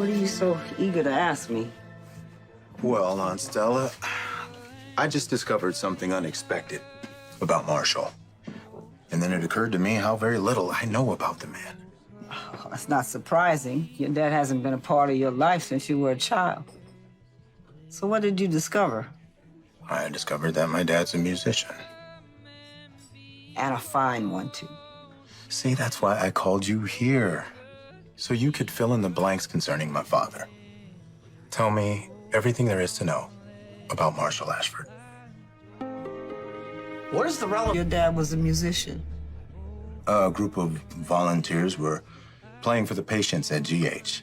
What are you so eager to ask me? Well, Aunt Stella, I just discovered something unexpected about Marshall. And then it occurred to me how very little I know about the man. Oh, that's not surprising. Your dad hasn't been a part of your life since you were a child. So what did you discover? I discovered that my dad's a musician. And a fine one, too. See, that's why I called you here. So you could fill in the blanks concerning my father. Tell me everything there is to know about Marshall Ashford. What is the relevance? Your dad was a musician. A group of volunteers were playing for the patients at GH.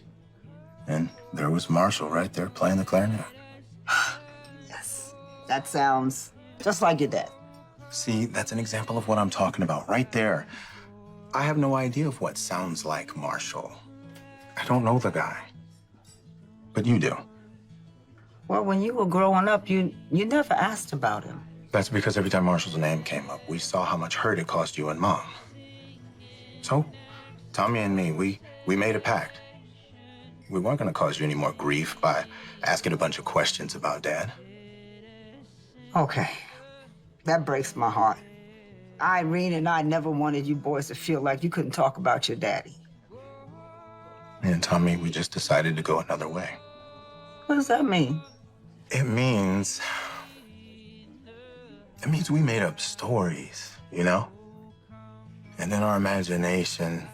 And there was Marshall right there playing the clarinet. Yes, that sounds just like your dad. See, that's an example of what I'm talking about right there. I have no idea of what sounds like Marshall. I don't know the guy. But you do. Well, when you were growing up, you never asked about him. That's because every time Marshall's name came up, we saw how much hurt it cost you and Mom. So, Tommy and me, we made a pact. We weren't gonna cause you any more grief by asking a bunch of questions about Dad. Okay, that breaks my heart. Irene and I never wanted you boys to feel like you couldn't talk about your daddy. Me and Tommy, we just decided to go another way. What does that mean? It means we made up stories, you know? And in our imagination,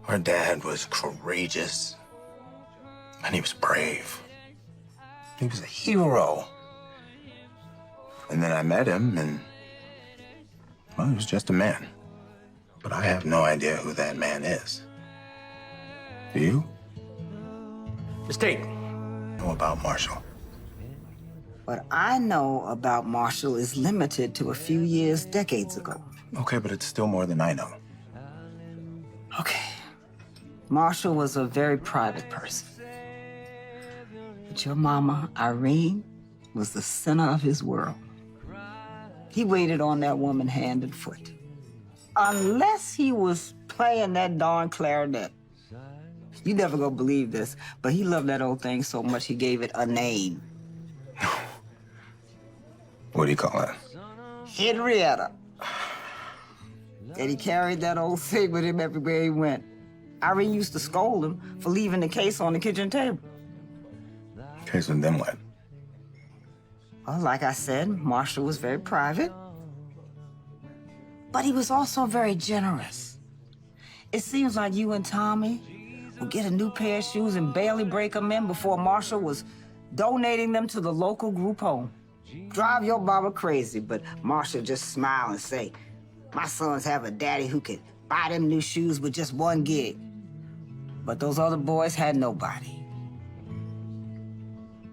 our dad was courageous. And he was brave. He was a hero. And then I met him, and, well, he was just a man. But I have no idea who that man is. Do you? Mistake. Know about Marshall? What I know about Marshall is limited to a few years, decades ago. Okay, but it's still more than I know. Okay. Marshall was a very private person. But your mama, Irene, was the center of his world. He waited on that woman hand and foot. Unless he was playing that darn clarinet. You never gonna believe this, but he loved that old thing so much he gave it a name. What do you call it? Henrietta. And he carried that old thing with him everywhere he went. Irene used to scold him for leaving the case on the kitchen table. Okay, so then what? Well, like I said, Marshall was very private. But he was also very generous. It seems like you and Tommy would get a new pair of shoes and barely break them in before Marshall was donating them to the local group home. Drive your mama crazy, but Marshall just smile and say, my sons have a daddy who could buy them new shoes with just one gig. But those other boys had nobody.